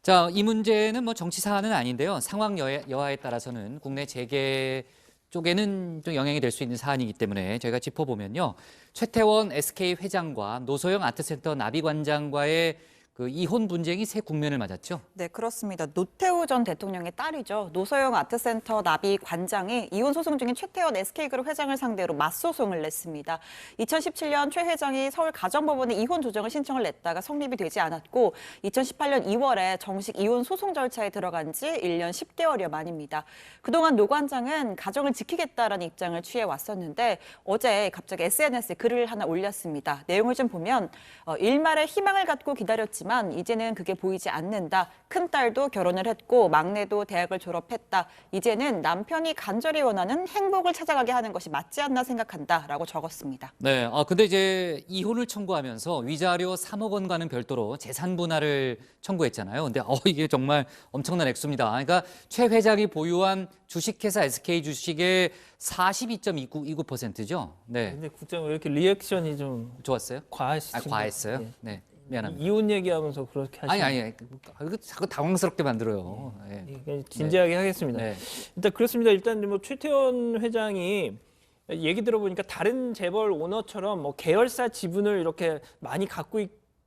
자, 이 문제는 뭐 정치 사안은 아닌데요. 상황 여하에 따라서는 국내 재계 쪽에는 좀 영향이 될 수 있는 사안이기 때문에 저희가 짚어보면요. 최태원 SK 회장과 노소영 아트센터 나비관장과의 그 이혼 분쟁이 새 국면을 맞았죠. 네, 그렇습니다. 노태우 전 대통령의 딸이죠. 노소영 아트센터 나비 관장이 이혼 소송 중인 최태원 SK그룹 회장을 상대로 맞소송을 냈습니다. 2017년 최 회장이 서울 가정법원에 이혼 조정을 신청을 냈다가 성립이 되지 않았고 2018년 2월에 정식 이혼 소송 절차에 들어간 지 1년 10개월여 만입니다. 그동안 노 관장은 가정을 지키겠다라는 입장을 취해 왔었는데 어제 갑자기 SNS에 글을 하나 올렸습니다. 내용을 좀 보면 일말의 희망을 갖고 기다렸지만 이제는 그게 보이지 않는다. 큰딸도 결혼을 했고 막내도 대학을 졸업했다. 이제는 남편이 간절히 원하는 행복을 찾아가게 하는 것이 맞지 않나 생각한다라고 적었습니다. 네, 근데 이제 이혼을 청구하면서 위자료 3억 원과는 별도로 재산 분할을 청구했잖아요. 근데 이게 정말 엄청난 액수입니다. 그러니까 최 회장이 보유한 주식회사 SK 주식의 42.29%죠. 네, 근데 국장님 왜 이렇게 리액션이 좀 좋았어요? 과하시죠? 과했어요? 예. 네, 미안합니다. 이혼 얘기하면서 그렇게 하시는 아니, 이거 자꾸 당황스럽게 만들어요. 네. 예, 진지하게 하겠습니다. 네. 일단 그렇습니다. 일단 뭐 최태원 회장이 얘기 들어보니까 다른 재벌 오너처럼 뭐 계열사 지분을 이렇게 많이 갖고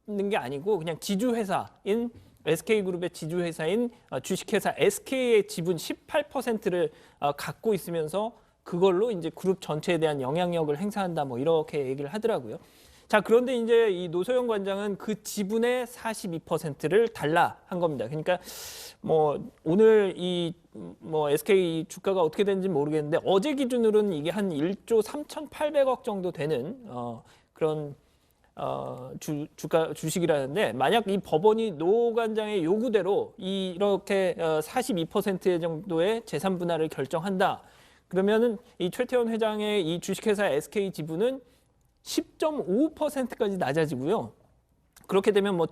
있는 게 아니고 그냥 지주회사인 SK그룹의 지주회사인 주식회사 SK의 지분 18%를 갖고 있으면서 그걸로 이제 그룹 전체에 대한 영향력을 행사한다 뭐 이렇게 얘기를 하더라고요. 자, 그런데 이제 이 노소영 관장은 그 지분의 42%를 달라 한 겁니다. 그러니까 뭐 오늘 이 뭐 SK 주가가 어떻게 되는지 모르겠는데 어제 기준으로는 이게 한 1조 3,800억 정도 되는 그런 주식이라는데 만약 이 법원이 노 관장의 요구대로 이렇게 42% 정도의 재산 분할을 결정한다. 그러면은 이 최태원 회장의 이 주식회사 SK 지분은 10.5%까지 낮아지고요. 그렇게 되면 뭐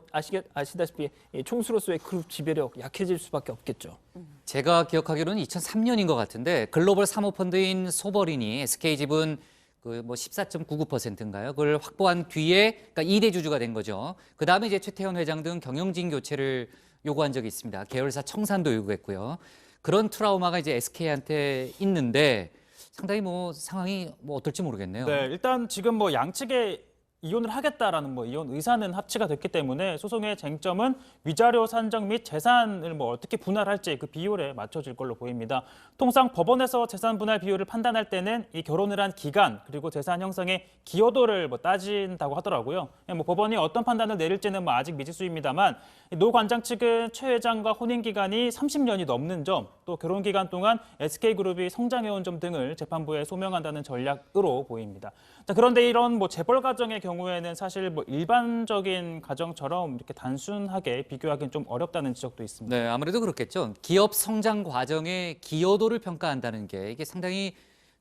아시다시피 총수로서의 그룹 지배력 약해질 수밖에 없겠죠. 제가 기억하기로는 2003년인 것 같은데 글로벌 사모펀드인 소버린이 SK 지분 그 뭐 14.99%인가요? 그걸 확보한 뒤에 그러니까 2대 주주가 된 거죠. 그 다음에 이제 최태원 회장 등 경영진 교체를 요구한 적이 있습니다. 계열사 청산도 요구했고요. 그런 트라우마가 이제 SK한테 있는데 상당히 뭐 상황이 뭐 어떨지 모르겠네요. 네, 일단 지금 뭐 양측의 이혼을 하겠다라는 뭐 이혼 의사는 합치가 됐기 때문에 소송의 쟁점은 위자료 산정 및 재산을 뭐 어떻게 분할할지 그 비율에 맞춰질 걸로 보입니다. 통상 법원에서 재산 분할 비율을 판단할 때는 이 결혼을 한 기간 그리고 재산 형성의 기여도를 뭐 따진다고 하더라고요. 뭐 법원이 어떤 판단을 내릴지는 뭐 아직 미지수입니다만 노 관장 측은 최 회장과 혼인 기간이 30년이 넘는 점, 또 결혼 기간 동안 SK그룹이 성장해온 점 등을 재판부에 소명한다는 전략으로 보입니다. 자, 그런데 이런 뭐 재벌 가정의 경우에는 사실 뭐 일반적인 가정처럼 이렇게 단순하게 비교하기는 좀 어렵다는 지적도 있습니다. 네, 아무래도 그렇겠죠. 기업 성장 과정의 기여도를 평가한다는 게 이게 상당히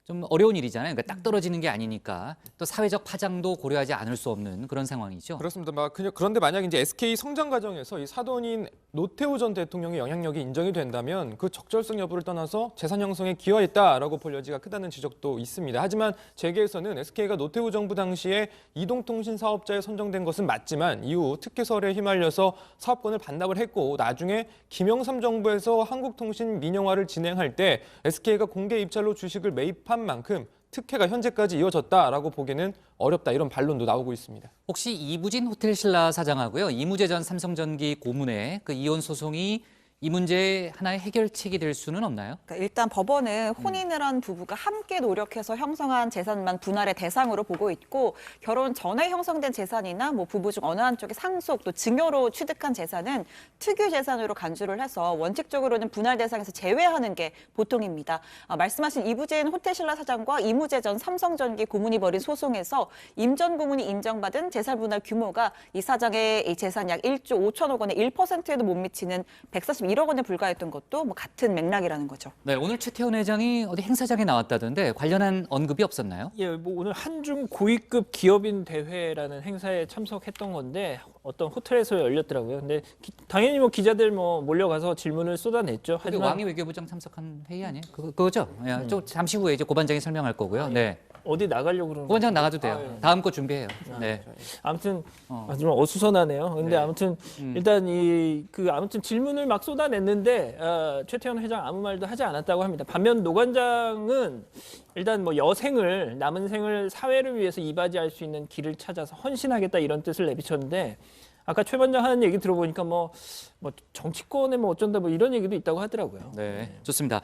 좀 어려운 일이잖아요. 그러니까 딱 떨어지는 게 아니니까 또 사회적 파장도 고려하지 않을 수 없는 그런 상황이죠. 그렇습니다. 그런데 만약 이제 SK 성장 과정에서 이 사돈인 노태우 전 대통령의 영향력이 인정이 된다면 그 적절성 여부를 떠나서 재산 형성에 기여했다라고 볼 여지가 크다는 지적도 있습니다. 하지만 재계에서는 SK가 노태우 정부 당시에 이동통신 사업자에 선정된 것은 맞지만 이후 특혜설에 휘말려서 사업권을 반납을 했고 나중에 김영삼 정부에서 한국통신 민영화를 진행할 때 SK가 공개 입찰로 주식을 매입한 만큼 특혜가 현재까지 이어졌다라고 보기는 어렵다 이런 반론도 나오고 있습니다. 혹시 이부진 호텔신라 사장하고요 이무재 전 삼성전기 고문의 그 이혼 소송이 이 문제의 하나의 해결책이 될 수는 없나요? 그러니까 일단 법원은 혼인을 한 부부가 함께 노력해서 형성한 재산만 분할의 대상으로 보고 있고 결혼 전에 형성된 재산이나 뭐 부부 중 어느 한쪽의 상속 또 증여로 취득한 재산은 특유 재산으로 간주를 해서 원칙적으로는 분할 대상에서 제외하는 게 보통입니다. 말씀하신 이부진 호텔신라 사장과 이무재 전 삼성전기 고문이 벌인 소송에서 임 전 고문이 인정받은 재산 분할 규모가 이 사장의 이 재산 약 1조 5천억 원의 1%에도 못 미치는 141억 원에 불과했던 것도 뭐 같은 맥락이라는 거죠. 네, 오늘 최태원 회장이 어디 행사장에 나왔다던데 관련한 언급이 없었나요? 예, 뭐 오늘 한중 고위급 기업인 대회라는 행사에 참석했던 건데 어떤 호텔에서 열렸더라고요. 근데 당연히 뭐 기자들 뭐 몰려가서 질문을 쏟아냈죠. 하지만 왕이 외교부장 참석한 회의 아니에요? 그거죠? 좀 잠시 후에 이제 고반장이 설명할 거고요. 네. 어디 나가려고 그러는 부원장 거죠? 나가도 돼요. 예. 다음 거 준비해요. 네. 아무튼 어. 좀 어수선하네요. 근데 네. 아무튼 일단 아무튼 질문을 막 쏟아냈는데 최태원 회장 아무 말도 하지 않았다고 합니다. 반면 노 관장은 일단 뭐 여생을 남은 생을 사회를 위해서 이바지할 수 있는 길을 찾아서 헌신하겠다 이런 뜻을 내비쳤는데 아까 최 반장 하는 얘기 들어보니까 뭐 정치권에 뭐 어쩐다 뭐 이런 얘기도 있다고 하더라고요. 네. 좋습니다.